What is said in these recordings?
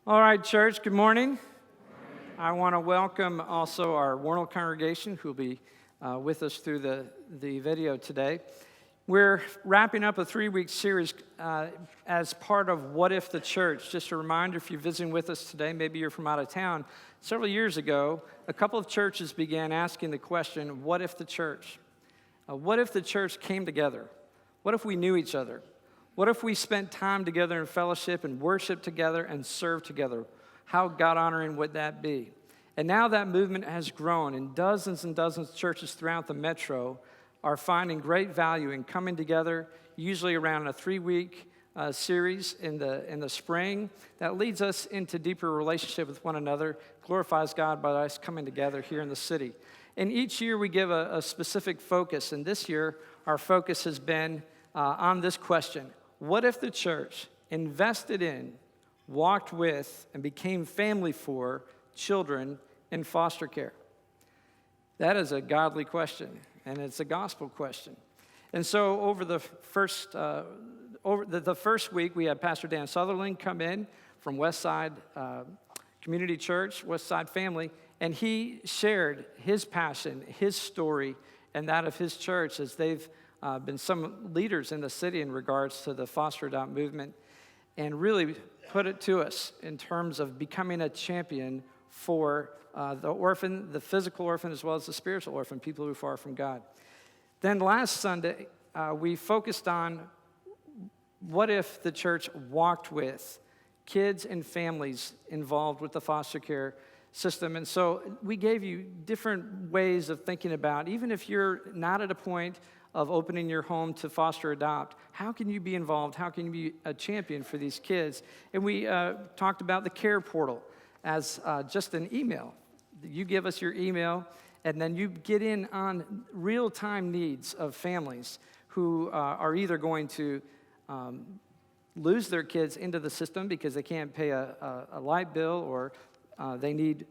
All right, church, good morning. I want to welcome also our Warnell congregation who will be with us through the video today. We're wrapping up a 3-week series as part of What If the Church. Just a reminder, if you're visiting with us today, maybe you're from out of town. Several years ago, a couple of churches began asking the question, what if the church? What if the church came together? What if we knew each other? What if we spent time together in fellowship and worship together and serve together? How God-honoring would that be? And now that movement has grown, and dozens of churches throughout the metro are finding great value in coming together, usually around a 3-week series in the spring that leads us into deeper relationship with one another, glorifies God by us coming together here in the city. And each year we give a specific focus, and this year our focus has been on this question: what if the church invested in, walked with, and became family for children in foster care? That is a godly question, and it's a gospel question. And so over the first week, we had Pastor Dan Sutherland come in from Westside Community Church, Westside Family, and he shared his passion, his story, and that of his church as they've been some leaders in the city in regards to the foster adopt movement, and really put it to us in terms of becoming a champion for the orphan, the physical orphan, as well as the spiritual orphan, people who are far from God. Then last Sunday, we focused on what if the church walked with kids and families involved with the foster care system. And so we gave you different ways of thinking about, even if you're not at a point of opening your home to foster adopt, how can you be involved? How can you be a champion for these kids? And we talked about the care portal as just an email. You give us your email, and then you get in on real-time needs of families who are either going to lose their kids into the system because they can't pay a light bill, or they need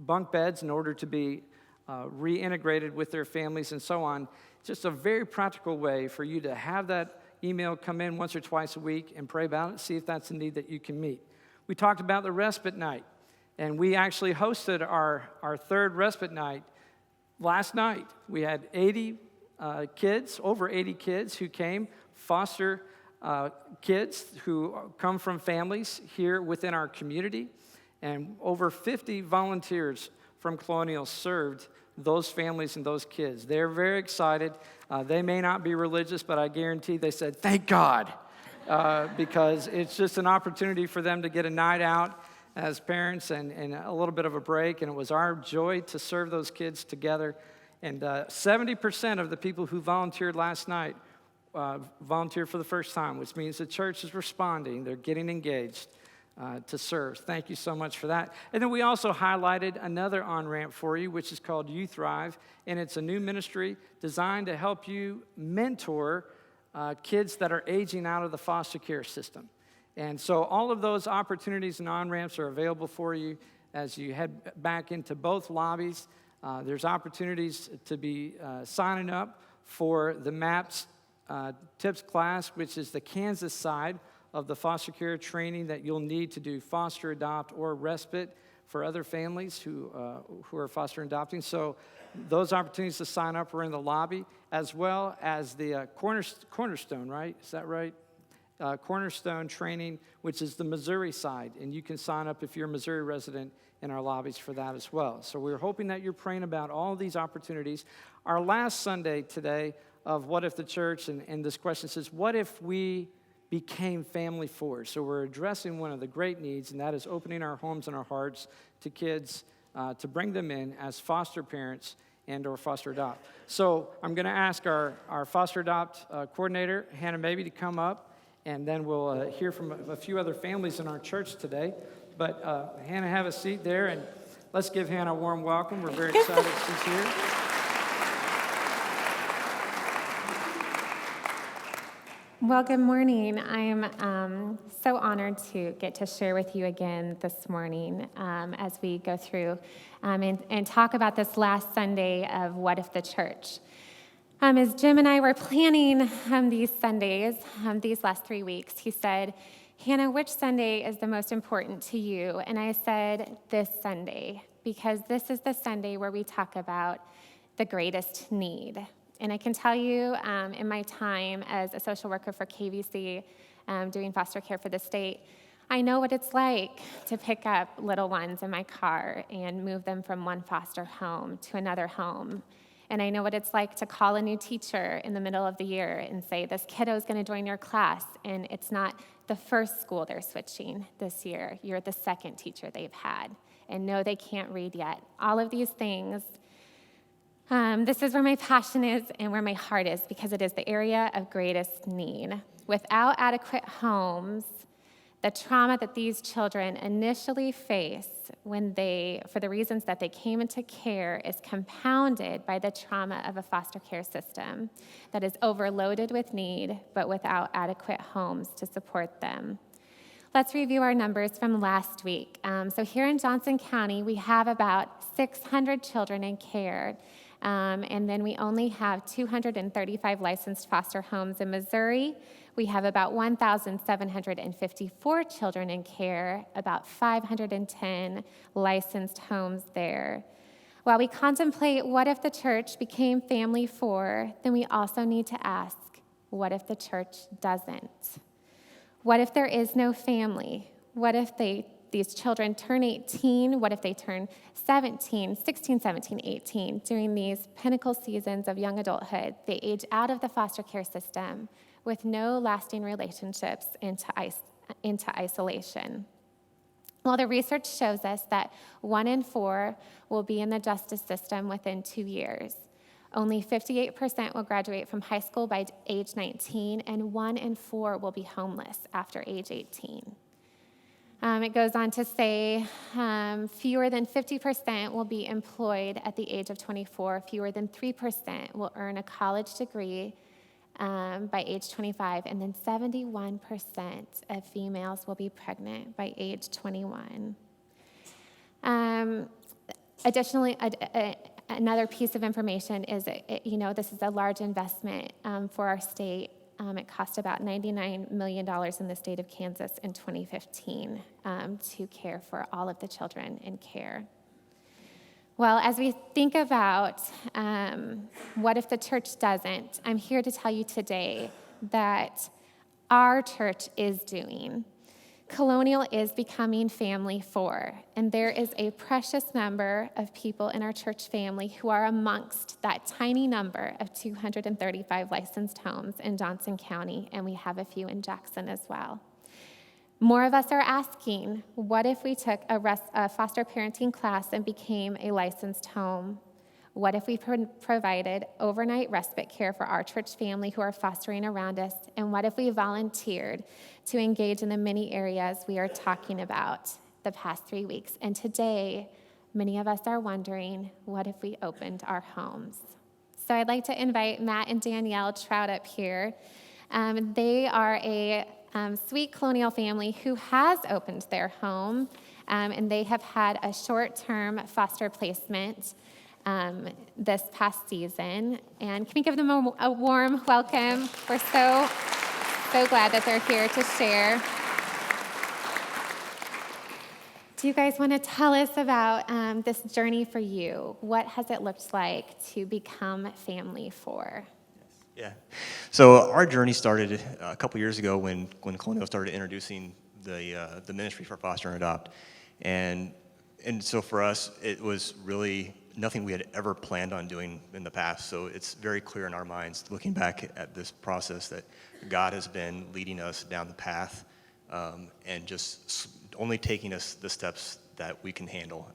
bunk beds in order to be reintegrated with their families and so on. Just a very practical way for you to have that email come in once or twice a week and pray about it, see if that's a need that you can meet. We talked about the respite night, and we actually hosted our third respite night last night. We had 80 kids, over 80 kids who came, foster kids who come from families here within our community, and over 50 volunteers from Colonial served those families and those kids. They're very excited. They may not be religious, but I guarantee they said, thank God, because it's just an opportunity for them to get a night out as parents and a little bit of a break, and it was our joy to serve those kids together. And 70% of the people who volunteered last night volunteered for the first time, which means the church is responding. They're getting engaged to serve. Thank you so much for that. And then we also highlighted another on-ramp for you, which is called You Thrive, and it's a new ministry designed to help you mentor kids that are aging out of the foster care system. And so all of those opportunities and on-ramps are available for you as you head back into both lobbies. There's opportunities to be signing up for the MAPS TIPS class, which is the Kansas side of the foster care training that you'll need to do foster, adopt, or respite for other families who are foster and adopting. So those opportunities to sign up are in the lobby, as well as the Cornerstone, right? Is that right? Cornerstone training, which is the Missouri side, and you can sign up if you're a Missouri resident in our lobbies for that as well. So we're hoping that you're praying about all these opportunities. Our last Sunday today of What If the Church, and this question says, what if we became family for? So we're addressing one of the great needs, and that is opening our homes and our hearts to kids to bring them in as foster parents and or foster adopt. So I'm going to ask our foster adopt coordinator, Hannah Mabey, to come up, and then we'll hear from a few other families in our church today. But Hannah, have a seat there, and let's give Hannah a warm welcome. We're very excited she's here. Well, good morning. I am so honored to get to share with you again this morning as we go through and talk about this last Sunday of What If the Church. As Jim and I were planning these Sundays, these last 3 weeks, he said, "Hannah, which Sunday is the most important to you?" And I said, "This Sunday, because this is the Sunday where we talk about the greatest need." And I can tell you, in my time as a social worker for KVC, doing foster care for the state, I know what it's like to pick up little ones in my car and move them from one foster home to another home. And I know what it's like to call a new teacher in the middle of the year and say, "This kiddo is going to join your class," and it's not the first school they're switching this year. You're the second teacher they've had, and no, they can't read yet. All of these things. This is where my passion is and where my heart is, because it is the area of greatest need. Without adequate homes, the trauma that these children initially face for the reasons that they came into care is compounded by the trauma of a foster care system that is overloaded with need, but without adequate homes to support them. Let's review our numbers from last week. So here in Johnson County, we have about 600 children in care. And then we only have 235 licensed foster homes in Missouri. We have about 1,754 children in care, about 510 licensed homes there. While we contemplate what if the church became family for, then we also need to ask, what if the church doesn't? What if there is no family? What if these children turn 18? What if they turn 16, 17, 18 during these pinnacle seasons of young adulthood? They age out of the foster care system with no lasting relationships into isolation. Well, the research shows us that 1 in 4 will be in the justice system within 2 years. Only 58% will graduate from high school by age 19, and 1 in 4 will be homeless after age 18. It goes on to say fewer than 50% will be employed at the age of 24. Fewer than 3% will earn a college degree by age 25, and then 71% of females will be pregnant by age 21. Additionally, another piece of information is, this is a large investment for our state. It cost about $99 million in the state of Kansas in 2015 to care for all of the children in care. Well, as we think about what if the church doesn't, I'm here to tell you today that our church is doing. Colonial is becoming family for, and there is a precious number of people in our church family who are amongst that tiny number of 235 licensed homes in Johnson County, and we have a few in Jackson as well. More of us are asking, what if we took a foster parenting class and became a licensed home? What if we provided overnight respite care for our church family who are fostering around us? And what if we volunteered to engage in the many areas we are talking about the past 3 weeks? And today, many of us are wondering, what if we opened our homes? So I'd like to invite Matt and Danielle Trout up here. They are a sweet colonial family who has opened their home, and they have had a short-term foster placement this past season. And can we give them a warm welcome? We're so glad that they're here to share. Do you guys want to tell us about this journey for you? What has it looked like to become family for? Yeah. So our journey started a couple years ago when Colonial started introducing the ministry for foster and adopt. And so for us, it was really nothing we had ever planned on doing in the past. So it's very clear in our minds, looking back at this process, that God has been leading us down the path and just only taking us the steps that we can handle.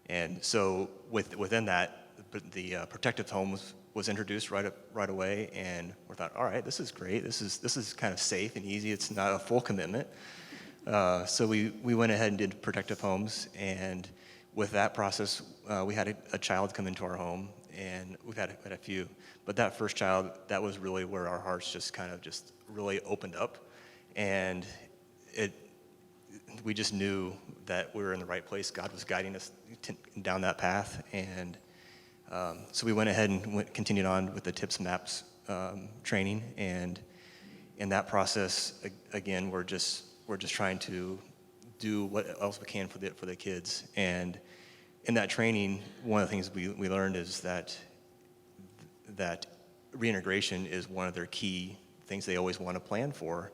And so within that, the protective home was introduced right away, and we thought, all right, this is great. This is kind of safe and easy. It's not a full commitment. So we went ahead and did protective homes, and with that process, we had a child come into our home, and we've had a few. But that first child, that was really where our hearts just really opened up, and we just knew that we were in the right place. God was guiding us down that path, and so we went ahead and continued on with the TIPS MAPS training, and in that process, again, we're just trying to do what else we can for the kids. And in that training, one of the things we learned is that reintegration is one of their key things they always want to plan for.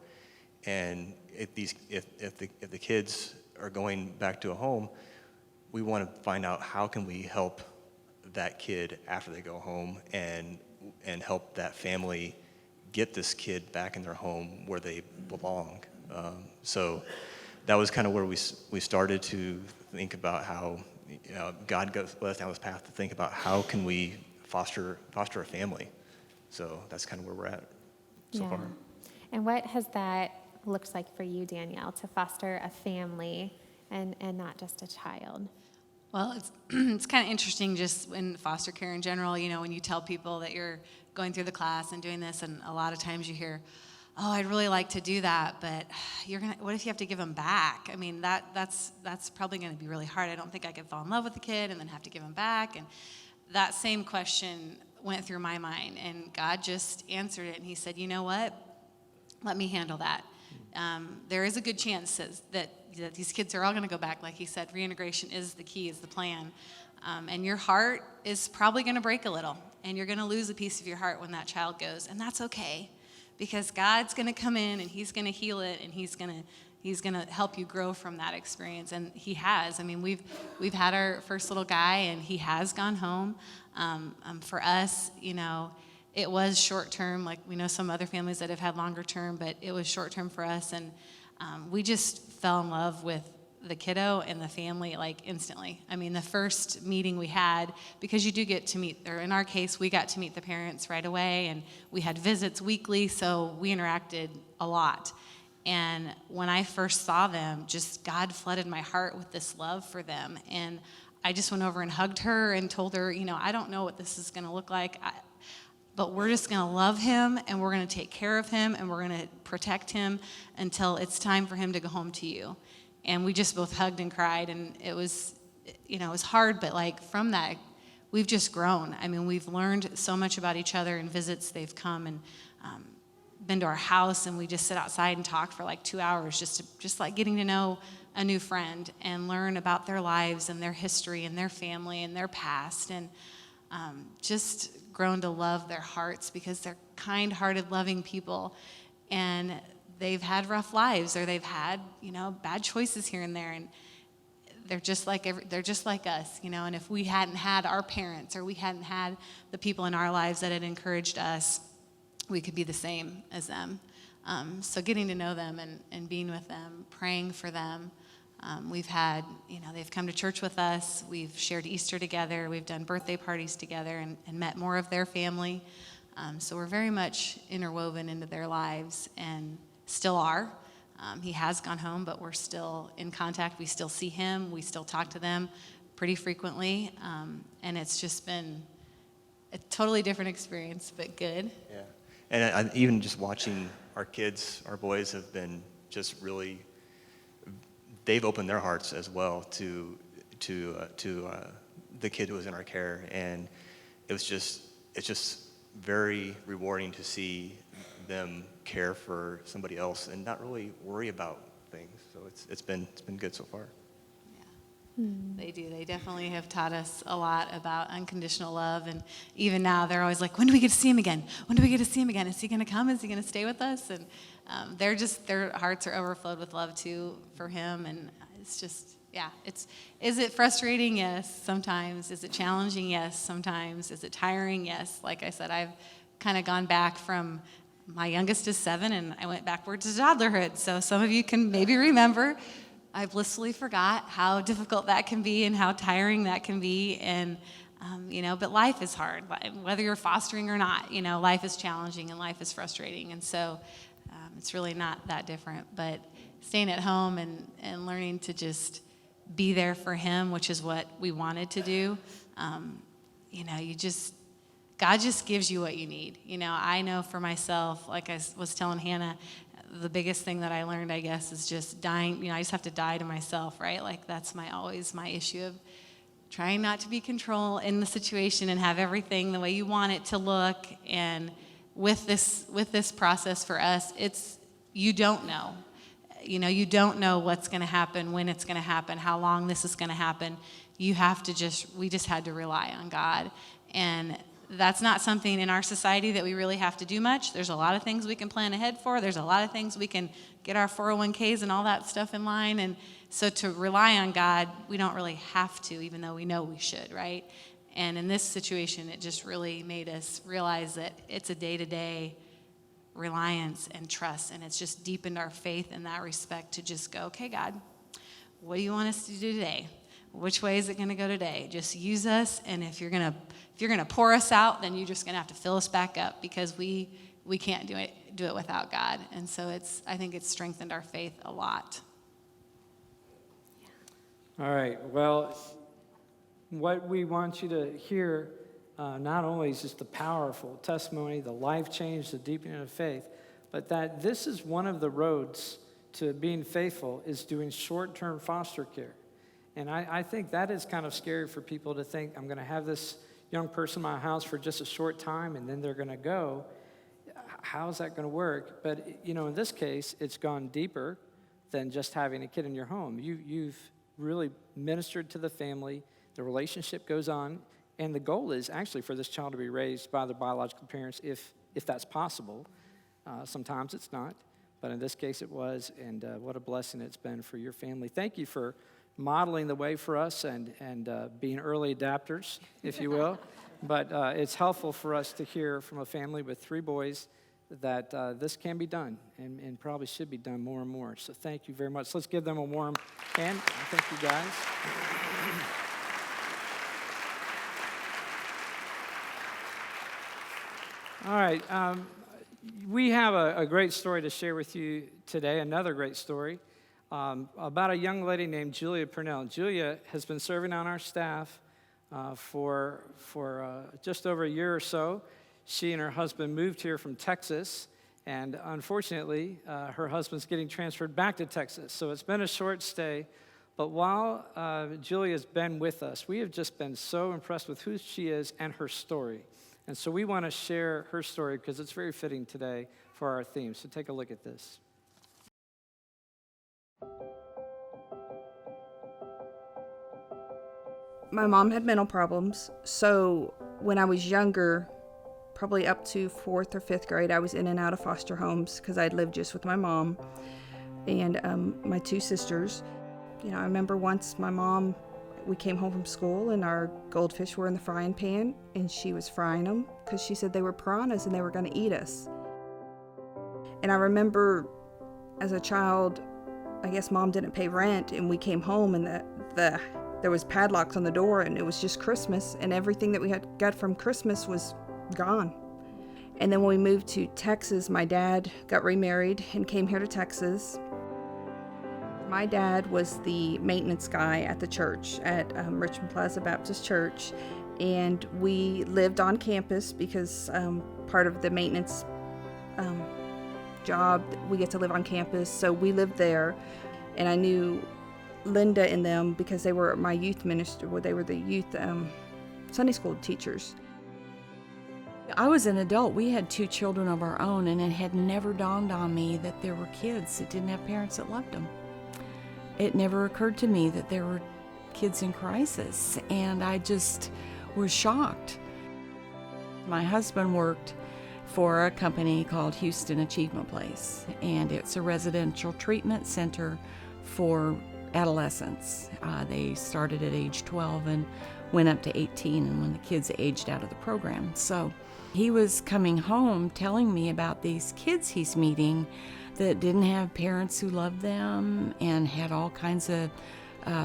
And if the kids are going back to a home, we want to find out how can we help that kid after they go home and help that family get this kid back in their home where they belong. So that was kind of where we started to think about how God led us down this path to think about how can we foster a family. So that's kind of where we're at so far. And what has that looked like for you, Danielle, to foster a family and not just a child? Well, it's kind of interesting just in foster care in general, when you tell people that you're going through the class and doing this, and a lot of times you hear, oh, I'd really like to do that, but what if you have to give them back? I mean, that's probably going to be really hard. I don't think I could fall in love with the kid and then have to give him back. And that same question went through my mind, and God just answered it, and he said, you know what? Let me handle that. There is a good chance that these kids are all going to go back. Like he said, reintegration is the key, is the plan. And your heart is probably going to break a little, and you're going to lose a piece of your heart when that child goes, and that's okay, because God's going to come in and he's going to heal it, and he's going to help you grow from that experience. And he has. I mean, we've had our first little guy, and he has gone home. For us, it was short term. Like we know some other families that have had longer term, but it was short term for us. And we just fell in love with the kiddo and the family like instantly. I mean, the first meeting we had, because you do get to meet, or in our case, we got to meet the parents right away, and we had visits weekly, so we interacted a lot. And when I first saw them, just God flooded my heart with this love for them. And I just went over and hugged her and told her, I don't know what this is going to look like, but we're just going to love him, and we're going to take care of him, and we're going to protect him until it's time for him to go home to you. And we just both hugged and cried, and it was hard, but like from that, we've just grown. I mean, we've learned so much about each other in visits. They've come and been to our house, and we just sit outside and talk for like 2 hours, just like getting to know a new friend and learn about their lives and their history and their family and their past, and just grown to love their hearts, because they're kind-hearted, loving people, and they've had rough lives, or they've had bad choices here and there, and they're just like us, and if we hadn't had our parents, or we hadn't had the people in our lives that had encouraged us, we could be the same as them. So getting to know them and being with them, praying for them. We've had, they've come to church with us. We've shared Easter together. We've done birthday parties together and met more of their family. So we're very much interwoven into their lives, and still are. He has gone home, but we're still in contact. We still see him. We still talk to them pretty frequently. And it's just been a totally different experience, but good. Yeah. And even just watching our kids, our boys have been just really, they've opened their hearts as well to the kid who was in our care. And it's just very rewarding to see them care for somebody else and not really worry about things. So it's been good so far. They do. They definitely have taught us a lot about unconditional love. And even now, they're always like, when do we get to see him again? When do we get to see him again? Is he going to come? Is he going to stay with us? And their hearts are overflowed with love, too, for him. And it's just, is it frustrating? Yes, sometimes. Is it challenging? Yes, sometimes. Is it tiring? Yes. Like I said, I've kind of gone back from, my youngest is 7, and I went backwards to toddlerhood. So some of you can maybe remember, I blissfully forgot how difficult that can be and how tiring that can be. And, but life is hard. Whether you're fostering or not, life is challenging and life is frustrating. And so it's really not that different. But staying at home and learning to just be there for him, which is what we wanted to do, God just gives you what you need. I know for myself, like I was telling Hannah, the biggest thing that I learned, I guess, is just dying. I just have to die to myself, right? Like that's always my issue of trying not to be control in the situation and have everything the way you want it to look. And with this process for us, it's, you don't know. You don't know what's going to happen, when it's going to happen, how long this is going to happen. We just had to rely on God. And that's not something in our society that we really have to do much. There's a lot of things we can plan ahead for. There's a lot of things we can get our 401ks and all that stuff in line. And so to rely on God, we don't really have to, even though we know we should, right? And in this situation, it just really made us realize that it's a day-to-day reliance and trust, and it's just deepened our faith in that respect to just go, okay, God, what do you want us to do today? Which way is it going to go today? Just use us, and if you're going to pour us out, then you're just going to have to fill us back up, because we can't do it without God. And so I think it's strengthened our faith a lot. All right. Well, what we want you to hear not only is just the powerful testimony, the life change, the deepening of faith, but that this is one of the roads to being faithful, is doing short-term foster care. And I think that is kind of scary for people to think, I'm going to have this young person in my house for just a short time and then they're going to go. How is that going to work? But, in this case, it's gone deeper than just having a kid in your home. You've really ministered to the family. The relationship goes on. And the goal is actually for this child to be raised by their biological parents, if that's possible. Sometimes it's not, but in this case it was, and what a blessing it's been for your family. Thank you for modeling the way for us and being early adapters, if you will. But it's helpful for us to hear from a family with 3 boys that this can be done and probably should be done more and more. So thank you very much. Let's give them a warm hand. Thank you, guys. All right, we have a great story to share with you today, another great story, about a young lady named Julia Purnell. Julia has been serving on our staff for just over a year or so. She and her husband moved here from Texas, and unfortunately, her husband's getting transferred back to Texas. So it's been a short stay, but while Julia's been with us, we have just been so impressed with who she is and her story. And so we want to share her story because it's very fitting today for our theme. So take a look at this. My mom had mental problems, so when I was younger, probably up to 4th or 5th grade, I was in and out of foster homes because I'd lived just with my mom and my 2 sisters. I remember once we came home from school and our goldfish were in the frying pan and she was frying them because she said they were piranhas and they were going to eat us. And I remember as a child, I guess Mom didn't pay rent and we came home and there was padlocks on the door and it was just Christmas and everything that we had got from Christmas was gone. And then when we moved to Texas, my dad got remarried and came here to Texas. My dad was the maintenance guy at the church at Richmond Plaza Baptist Church, and we lived on campus because part of the maintenance job, we get to live on campus, so we lived there. And I knew Linda and them because they were my youth minister, they were the youth Sunday school teachers. I was an adult. We had 2 children of our own, and it had never dawned on me that there were kids that didn't have parents that loved them. It never occurred to me that there were kids in crisis, and I just was shocked. My husband worked for a company called Houston Achievement Place, and it's a residential treatment center for adolescents. They started at age 12 and went up to 18, and when the kids aged out of the program. So he was coming home telling me about these kids he's meeting that didn't have parents who loved them and had all kinds of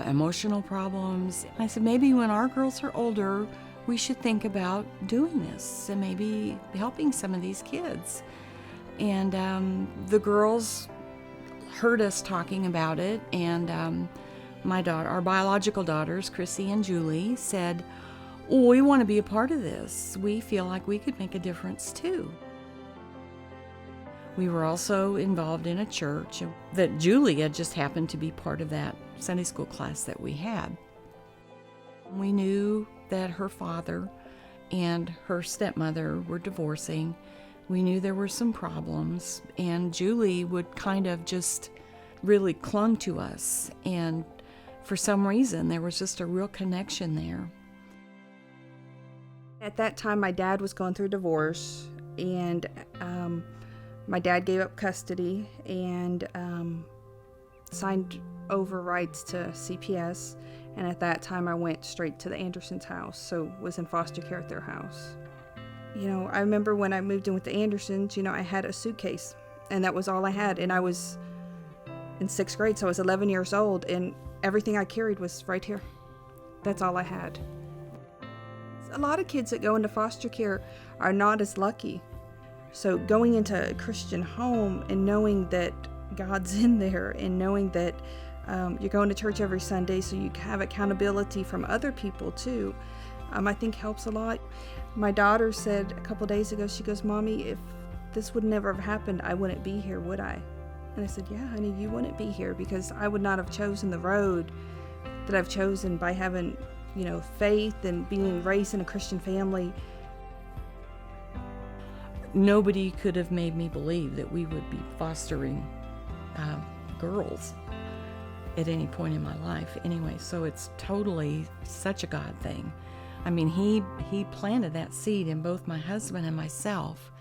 emotional problems. I said, maybe when our girls are older, we should think about doing this and maybe helping some of these kids. And the girls heard us talking about it, and our biological daughters, Chrissy and Julie, said, oh, we want to be a part of this. We feel like we could make a difference too. We were also involved in a church that Julia just happened to be part of that Sunday school class that we had. We knew that her father and her stepmother were divorcing. We knew there were some problems, and Julie would kind of just really clung to us, and for some reason there was just a real connection there. At that time, my dad was going through divorce, and my dad gave up custody and signed over rights to CPS. And at that time, I went straight to the Andersons' house, so was in foster care at their house. You know, I remember when I moved in with the Andersons, you know, I had a suitcase, and that was all I had. And I was in 6th grade, so I was 11 years old, and everything I carried was right here. That's all I had. A lot of kids that go into foster care are not as lucky. So going into a Christian home and knowing that God's in there, and knowing that you're going to church every Sunday, so you have accountability from other people too, I think helps a lot. My daughter said a couple days ago, she goes, "Mommy, if this would never have happened, I wouldn't be here, would I?" And I said, "Yeah, honey, you wouldn't be here, because I would not have chosen the road that I've chosen by having, you know, faith and being raised in a Christian family." Nobody could have made me believe that we would be fostering girls at any point in my life anyway, so it's totally such a God thing. I mean, he planted that seed in both my husband and myself,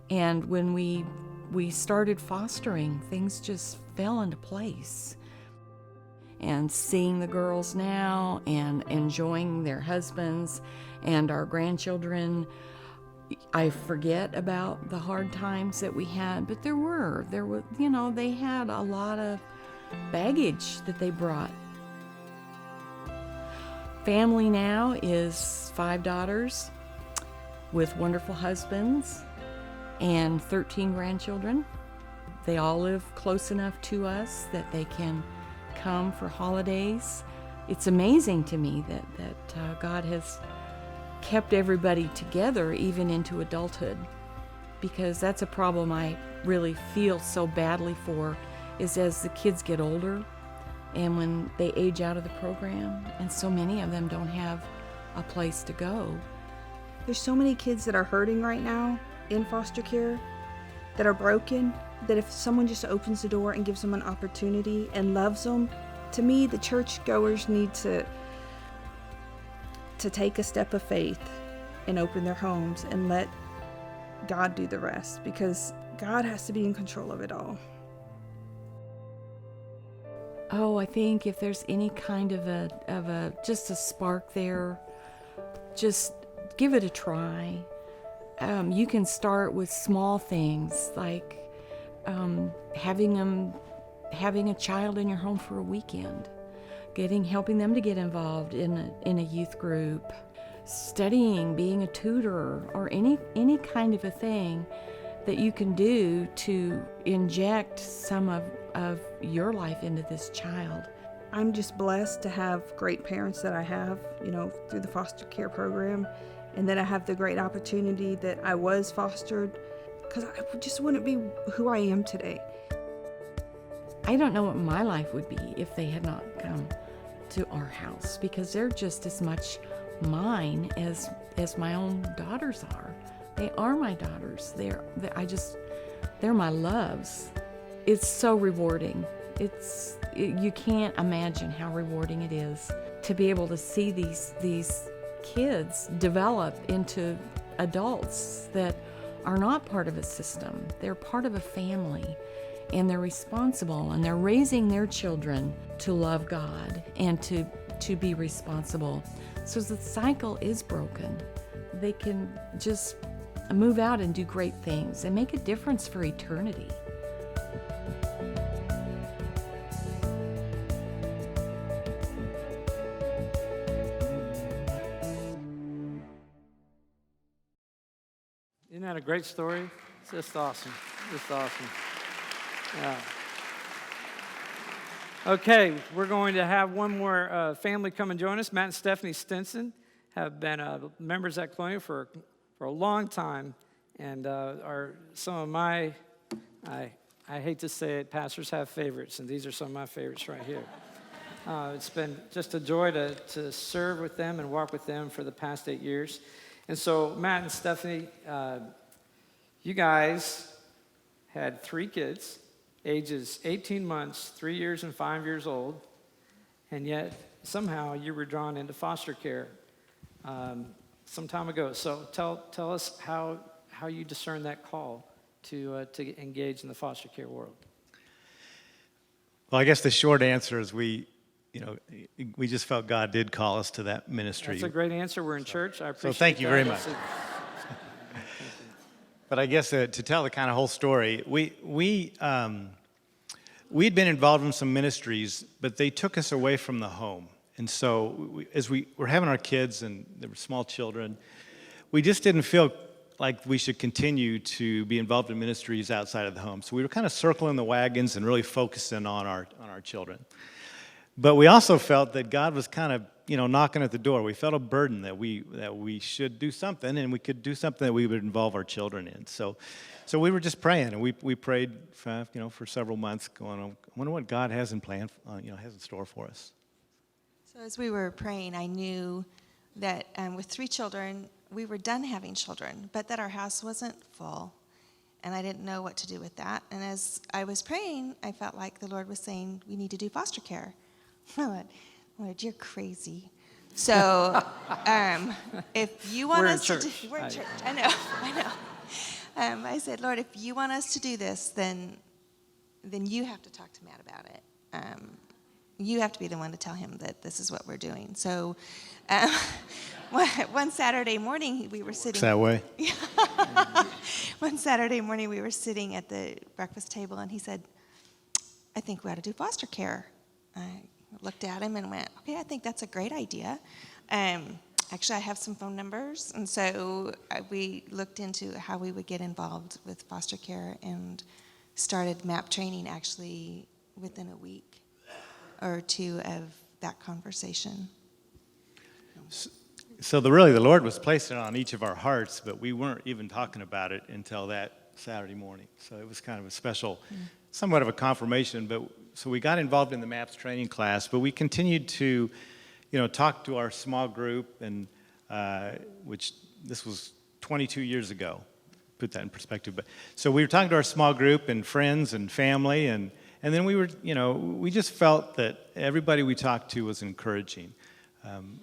and when we started fostering, things just fell into place. And seeing the girls now and enjoying their husbands and our grandchildren, I forget about the hard times that we had, but there were, you know, they had a lot of baggage that they brought. Family now is 5 daughters with wonderful husbands and 13 grandchildren. They all live close enough to us that they can come for holidays. It's amazing to me that God has kept everybody together even into adulthood, because that's a problem I really feel so badly for, is as the kids get older and when they age out of the program, and so many of them don't have a place to go. There's so many kids that are hurting right now in foster care, that are broken, that if someone just opens the door and gives them an opportunity and loves them, to me, the churchgoers need to take a step of faith and open their homes and let God do the rest, because God has to be in control of it all. Oh, I think if there's any kind of just a spark there, just give it a try. You can start with small things like having a child in your home for a weekend, helping them to get involved in a youth group, studying, being a tutor, or any kind of a thing that you can do to inject some of your life into this child. I'm just blessed to have great parents that I have, you know, through the foster care program, and then I have the great opportunity that I was fostered, because I just wouldn't be who I am today. I don't know what my life would be if they had not come to our house, because they're just as much mine as my own daughters are. They are my daughters. They're my loves. It's so rewarding. You can't imagine how rewarding it is to be able to see these kids develop into adults that are not part of a system. They're part of a family, and they're responsible, and they're raising their children to love God and to be responsible. So the cycle is broken. They can just move out and do great things and make a difference for eternity. Isn't that a great story? It's just awesome. Just awesome. Yeah. Okay, we're going to have one more family come and join us. Matt and Stephanie Stinson have been members at Colonial for a long time, and are some of my, I hate to say it, pastors have favorites, and these are some of my favorites right here. It's been just a joy to serve with them and walk with them for the past 8 years. And so, Matt and Stephanie, You guys had 3 kids, ages 18 months, 3 years, and 5 years old, and yet somehow you were drawn into foster care some time ago. So tell us how you discerned that call to engage in the foster care world. Well, I guess the short answer is we just felt God did call us to that ministry. That's a great answer. We're in church. I appreciate thank you that. very much. But I guess to tell the kind of whole story, we'd been involved in some ministries, but they took us away from the home. And so as we were having our kids, and they were small children, we just didn't feel like we should continue to be involved in ministries outside of the home. So we were kind of circling the wagons and really focusing on our children. But we also felt that God was kind of, knocking at the door. We felt a burden that we should do something, and we could do something that we would involve our children in. So we were just praying, and we prayed for several months, going, I wonder what God has in plan, has in store for us. So as we were praying, I knew that with 3 children, we were done having children, but that our house wasn't full, and I didn't know what to do with that. And as I was praying, I felt like the Lord was saying, we need to do foster care. I went, Lord, you're crazy. So if you want us to do, we're in church. I know. I said, Lord, if you want us to do this, then you have to talk to Matt about it. You have to be the one to tell him that this is what we're doing. So one Saturday morning, we were sitting. That way. One Saturday morning, we were sitting at the breakfast table, and he said, I think we ought to do foster care. I looked at him and went, okay, I think that's a great idea. Actually, I have some phone numbers, and so we looked into how we would get involved with foster care and started MAP training actually within a week or 2 of that conversation. So the Lord was placing it on each of our hearts, but we weren't even talking about it until that Saturday morning. So it was kind of a special, somewhat of a confirmation. But so we got involved in the MAPS training class, but we continued to, talk to our small group, and which this was 22 years ago. Put that in perspective. But so we were talking to our small group and friends and family, and then we were, we just felt that everybody we talked to was encouraging.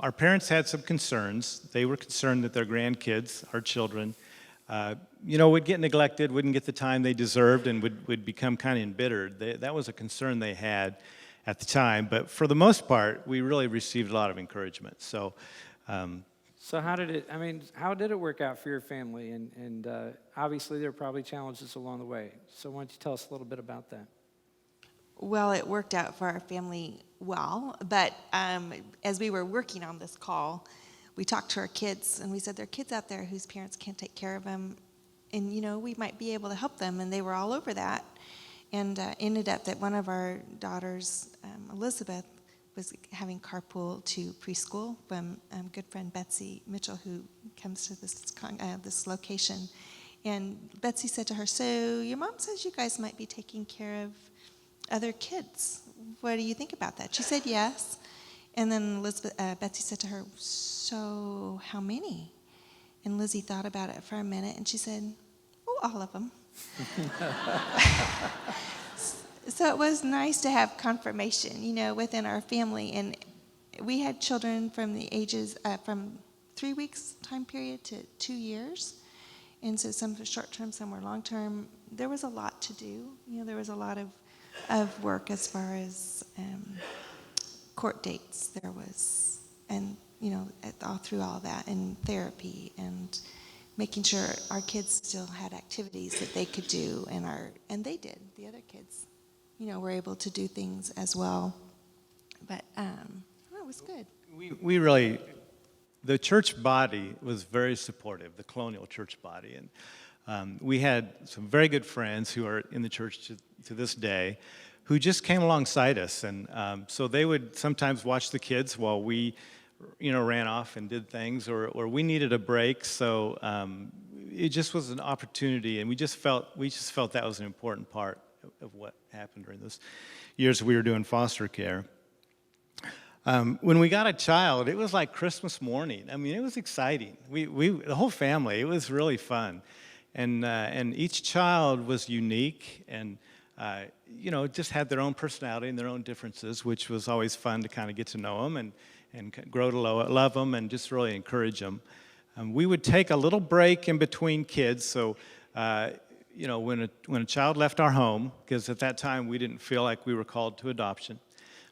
Our parents had some concerns. They were concerned that their grandkids, our children, would get neglected, wouldn't get the time they deserved, and would become kind of embittered. That was a concern they had at the time. But for the most part, we really received a lot of encouragement. So how did it work out for your family? And obviously there were probably challenges along the way. So why don't you tell us a little bit about that? Well, it worked out for our family well, but as we were working on this call, we talked to our kids, and we said there are kids out there whose parents can't take care of them, and we might be able to help them, and they were all over that, and ended up that one of our daughters, Elizabeth, was having carpool to preschool from good friend Betsy Mitchell, who comes to this location, and Betsy said to her, so your mom says you guys might be taking care of other kids. What do you think about that? She said yes. And then Betsy said to her, so how many? And Lizzie thought about it for a minute, and she said, oh, all of them. So it was nice to have confirmation, within our family. And we had children from the ages, from 3 weeks time period to 2 years. And so some were short-term, some were long-term. There was a lot to do. There was a lot of work as far as court dates there was, and all through all that, and therapy, and making sure our kids still had activities that they could do, and they did. The other kids, were able to do things as well. But it was good. We really, the church body was very supportive, the Colonial church body, and we had some very good friends who are in the church to this day, who just came alongside us, and so they would sometimes watch the kids while we, ran off and did things, or we needed a break. So it just was an opportunity, and we just felt that was an important part of what happened during those years we were doing foster care. When we got a child, it was like Christmas morning. I mean, it was exciting. We the whole family. It was really fun. And each child was unique and, just had their own personality and their own differences, which was always fun to kind of get to know them and grow to love them and just really encourage them. We would take a little break in between kids. So, when a child left our home, because at that time we didn't feel like we were called to adoption,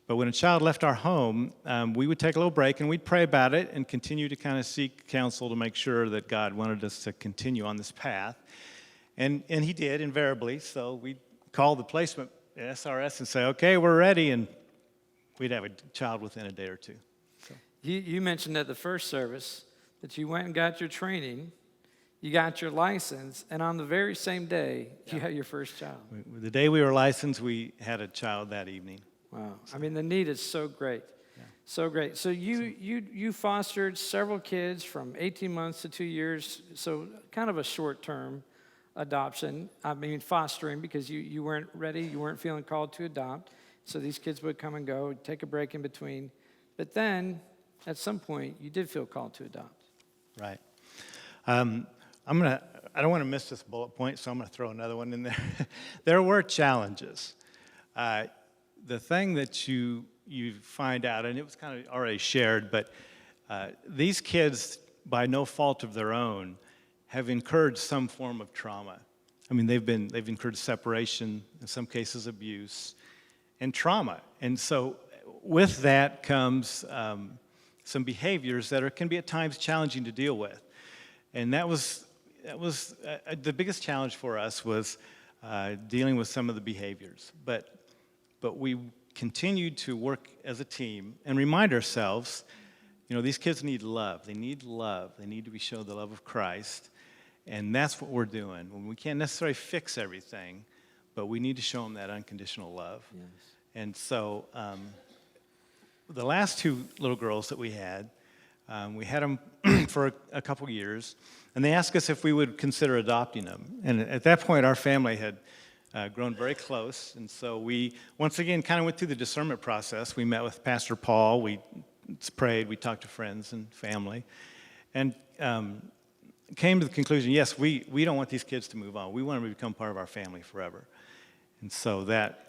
but when a child left our home, we would take a little break and we'd pray about it and continue to kind of seek counsel to make sure that God wanted us to continue on this path. And he did, invariably. So we'd call the placement at SRS and say, okay, we're ready. And we'd have a child within a day or two. So. You mentioned at the first service that you went and got your training, you got your license, and on the very same day, you had your first child. The day we were licensed, we had a child that evening. Wow. I mean, the need is so great. Yeah. So great. So you fostered several kids from 18 months to 2 years, so kind of a short-term adoption. I mean, fostering, because you weren't ready, you weren't feeling called to adopt. So these kids would come and go, take a break in between. But then, at some point, you did feel called to adopt. Right. I don't want to miss this bullet point, so I'm going to throw another one in there. There were challenges. The thing that you find out, and it was kind of already shared, but these kids, by no fault of their own, have incurred some form of trauma. I mean, they've incurred separation, in some cases abuse, and trauma. And so with that comes some behaviors that can be at times challenging to deal with. And that was the biggest challenge for us was dealing with some of the behaviors. But we continued to work as a team and remind ourselves, these kids need love. They need love. They need to be shown the love of Christ. And that's what we're doing. We can't necessarily fix everything, but we need to show them that unconditional love. Yes. And so the last two little girls that we had them for a couple years, and they asked us if we would consider adopting them. And at that point, our family had grown very close, and so we, once again, kind of went through the discernment process. We met with Pastor Paul, we prayed, we talked to friends and family, and came to the conclusion, yes, we don't want these kids to move on. We want them to become part of our family forever. And so that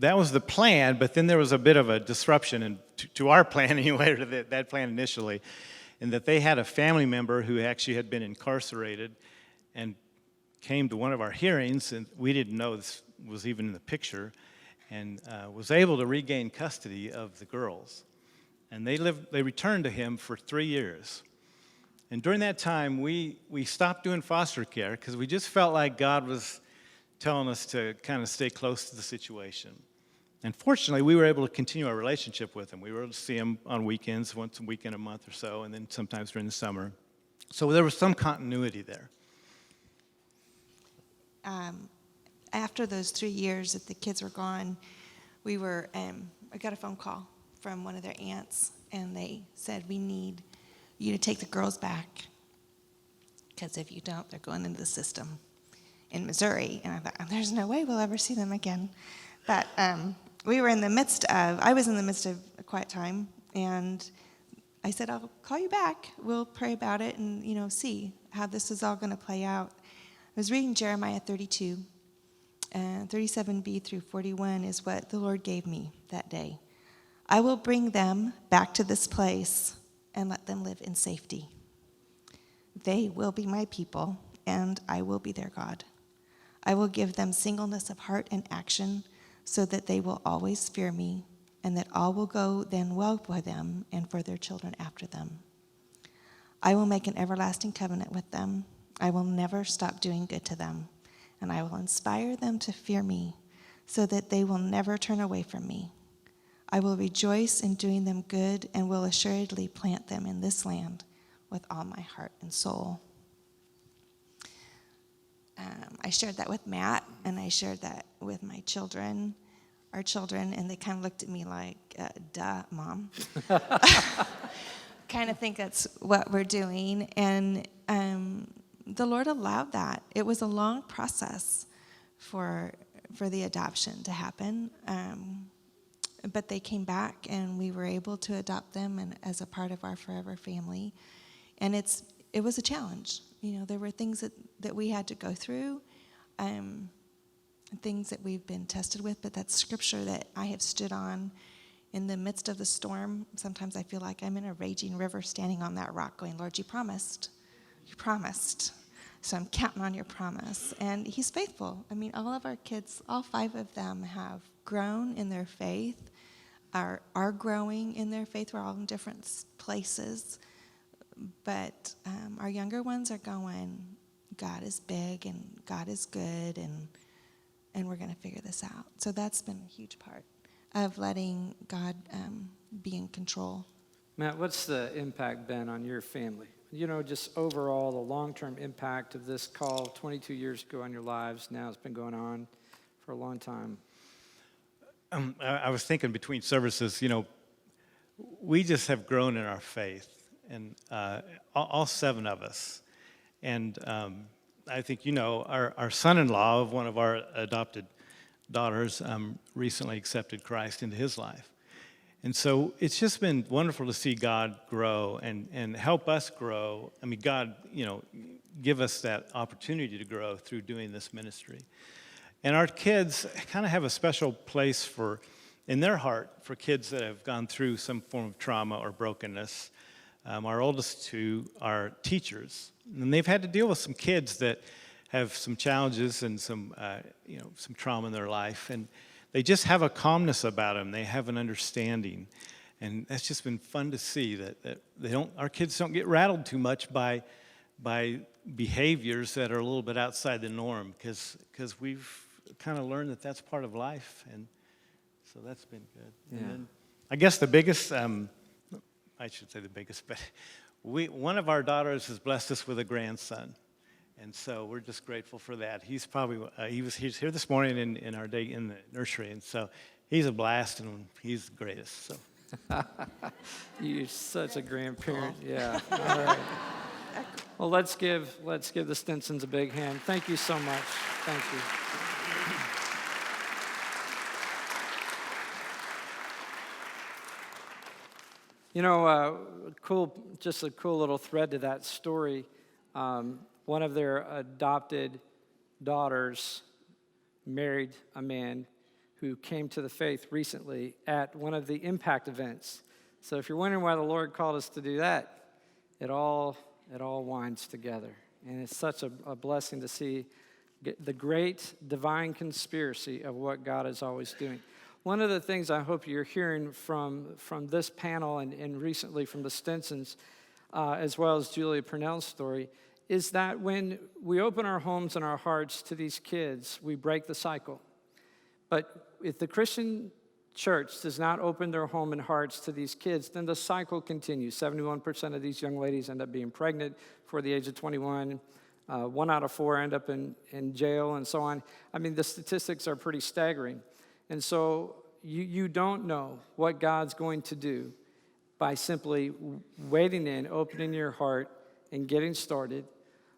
was the plan, but then there was a bit of a disruption to our plan anyway, or to that plan initially, in that they had a family member who actually had been incarcerated and came to one of our hearings, and we didn't know this was even in the picture, and was able to regain custody of the girls. And they returned to him for 3 years. And during that time, we stopped doing foster care because we just felt like God was telling us to kind of stay close to the situation. And fortunately, we were able to continue our relationship with them. We were able to see them on weekends, once a week in a month or so, and then sometimes during the summer. So there was some continuity there. After those 3 years that the kids were gone, I got a phone call from one of their aunts, and they said, we need you to take the girls back, because if you don't, they're going into the system in Missouri. And I thought, there's no way we'll ever see them again. But I was in the midst of a quiet time, and I said, I'll call you back. We'll pray about it and, see how this is all going to play out. I was reading Jeremiah 32, 37b through 41 is what the Lord gave me that day. I will bring them back to this place and let them live in safety. They will be my people, and I will be their God. I will give them singleness of heart and action, so that they will always fear me, and that all will go then well for them and for their children after them. I will make an everlasting covenant with them. I will never stop doing good to them, and I will inspire them to fear me, so that they will never turn away from me. I will rejoice in doing them good and will assuredly plant them in this land with all my heart and soul. I shared that with Matt, and I shared that with my children, our children, and they kind of looked at me like, duh, Mom. Kind of think that's what we're doing. And the Lord allowed that. It was a long process for the adoption to happen. But they came back, and we were able to adopt them and as a part of our forever family. And it was a challenge. You know, there were things that we had to go through, things that we've been tested with, but that scripture that I have stood on in the midst of the storm. Sometimes I feel like I'm in a raging river standing on that rock going, Lord, you promised. You promised. So I'm counting on your promise. And he's faithful. I mean, all of our kids, all 5 of them have grown in their faith, are growing in their faith. We're all in different places. But our younger ones are going, God is big and God is good, and we're going to figure this out. So that's been a huge part of letting God be in control. Matt, what's the impact been on your family? You know, just overall, the long-term impact of this call 22 years ago on your lives. Now it's been going on for a long time. I was thinking between services, you know, we just have grown in our faith, and all 7 of us. And I think, you know, our son-in-law of one of our adopted daughters recently accepted Christ into his life. And so it's just been wonderful to see God grow and help us grow. I mean, God, you know, give us that opportunity to grow through doing this ministry. And our kids kind of have a special place in their heart for kids that have gone through some form of trauma or brokenness. Our oldest 2 are teachers, and they've had to deal with some kids that have some challenges and some trauma in their life, and they just have a calmness about them. They have an understanding, and that's just been fun to see that our kids don't get rattled too much by behaviors that are a little bit outside the norm, because we've kind of learned that that's part of life, and so that's been good. Yeah. And then I guess the biggest, I should say the biggest, but one of our daughters has blessed us with a grandson. And so we're just grateful for that. He's probably, he's here this morning in our day in the nursery. And so he's a blast, and he's the greatest. So. You're such a grandparent. Yeah. All right. Well, let's give the Stinsons a big hand. Thank you so much. Thank you. You know, just a cool little thread to that story. One of their adopted daughters married a man who came to the faith recently at one of the Impact events. So if you're wondering why the Lord called us to do that, it all winds together. And it's such a blessing to see the great divine conspiracy of what God is always doing. One of the things I hope you're hearing from this panel and recently from the Stinsons, as well as Julia Purnell's story, is that when we open our homes and our hearts to these kids, we break the cycle. But if the Christian church does not open their home and hearts to these kids, then the cycle continues. 71% of these young ladies end up being pregnant before the age of 21. 1 out of 4 end up in jail and so on. I mean, the statistics are pretty staggering. And so you don't know what God's going to do by simply waiting in, opening your heart, and getting started.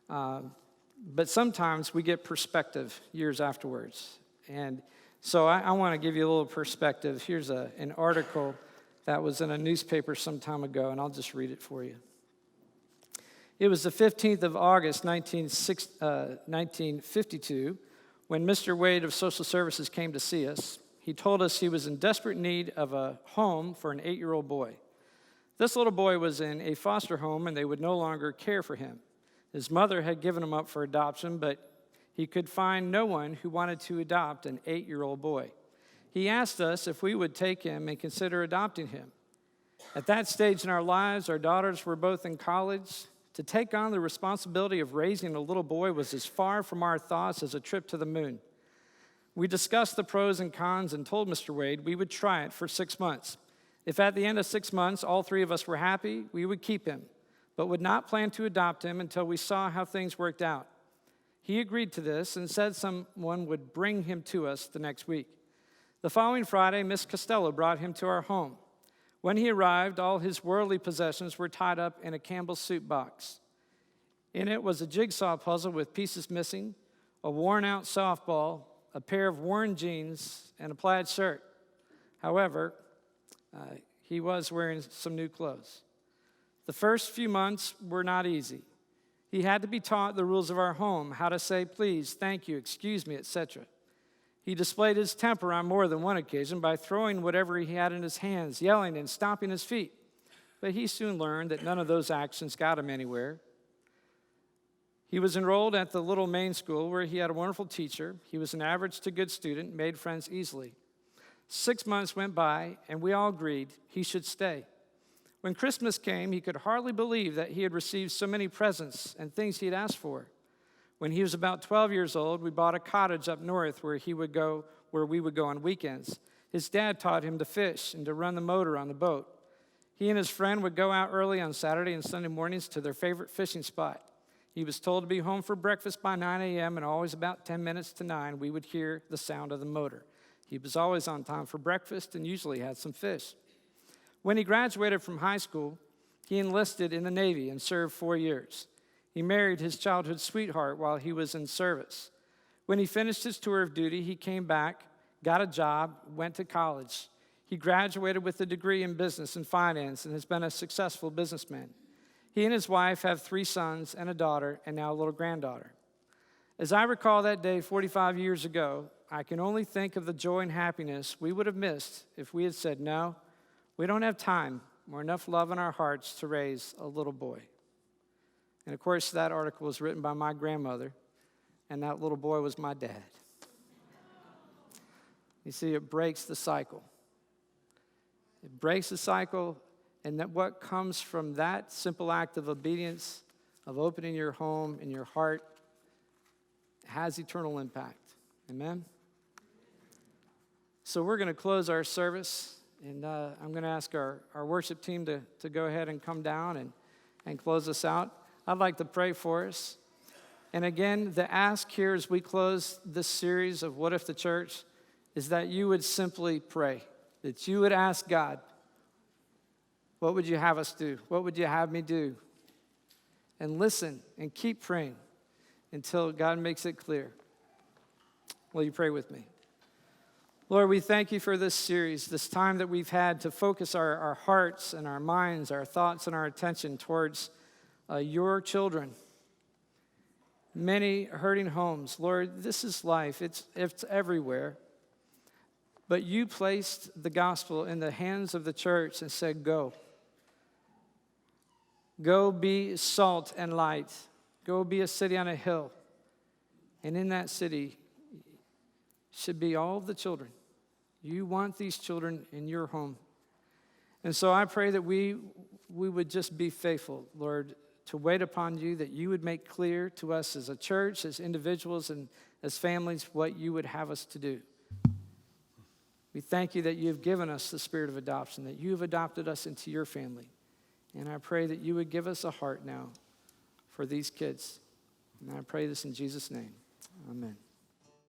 But sometimes we get perspective years afterwards. And so I want to give you a little perspective. Here's an article that was in a newspaper some time ago, and I'll just read it for you. It was the 15th of August, 1952, when Mr. Wade of Social Services came to see us. He told us he was in desperate need of a home for an 8-year-old boy. This little boy was in a foster home, and they would no longer care for him. His mother had given him up for adoption, but he could find no one who wanted to adopt an 8-year-old boy. He asked us if we would take him and consider adopting him. At that stage in our lives, our daughters were both in college. To take on the responsibility of raising a little boy was as far from our thoughts as a trip to the moon. We discussed the pros and cons and told Mr. Wade we would try it for 6 months. If at the end of 6 months all 3 of us were happy, we would keep him, but would not plan to adopt him until we saw how things worked out. He agreed to this and said someone would bring him to us the next week. The following Friday, Miss Costello brought him to our home. When he arrived, all his worldly possessions were tied up in a Campbell's soup box. In it was a jigsaw puzzle with pieces missing, a worn-out softball, a pair of worn jeans, and a plaid shirt. However, he was wearing some new clothes. The first few months were not easy. He had to be taught the rules of our home, how to say please, thank you, excuse me, etc. He displayed his temper on more than one occasion by throwing whatever he had in his hands, yelling and stomping his feet. But he soon learned that none of those actions got him anywhere. He was enrolled at the little Maine school where he had a wonderful teacher. He was an average to good student, made friends easily. 6 months went by, and we all agreed he should stay. When Christmas came, he could hardly believe that he had received so many presents and things he had asked for. When he was about 12 years old, we bought a cottage up north where we would go on weekends. His dad taught him to fish and to run the motor on the boat. He and his friend would go out early on Saturday and Sunday mornings to their favorite fishing spot. He was told to be home for breakfast by 9 a.m., and always about 10 minutes to 9, we would hear the sound of the motor. He was always on time for breakfast and usually had some fish. When he graduated from high school, he enlisted in the Navy and served 4 years. He married his childhood sweetheart while he was in service. When he finished his tour of duty, he came back, got a job, went to college. He graduated with a degree in business and finance and has been a successful businessman. He and his wife have 3 sons and a daughter, and now a little granddaughter. As I recall that day 45 years ago, I can only think of the joy and happiness we would have missed if we had said, no, we don't have time or enough love in our hearts to raise a little boy. And of course, that article was written by my grandmother, and that little boy was my dad. You see, it breaks the cycle. It breaks the cycle, and that what comes from that simple act of obedience, of opening your home and your heart, has eternal impact. Amen? So we're going to close our service. And I'm going to ask our worship team to go ahead and come down and close us out. I'd like to pray for us. And again, the ask here as we close this series of What If the Church is that you would simply pray, that you would ask God, what would you have us do? What would you have me do? And listen and keep praying until God makes it clear. Will you pray with me? Lord, we thank you for this series, this time that we've had to focus our hearts and our minds, our thoughts and our attention towards your children. Many hurting homes. Lord, this is life. It's everywhere. But you placed the gospel in the hands of the church and said, go. Go be salt and light. Go be a city on a hill. And in that city should be all of the children. You want these children in your home. And so I pray that we would just be faithful, Lord, to wait upon you, that you would make clear to us as a church, as individuals, and as families what you would have us to do. We thank you that you have given us the spirit of adoption, that you have adopted us into your family. And I pray that you would give us a heart now for these kids. And I pray this in Jesus' name. Amen.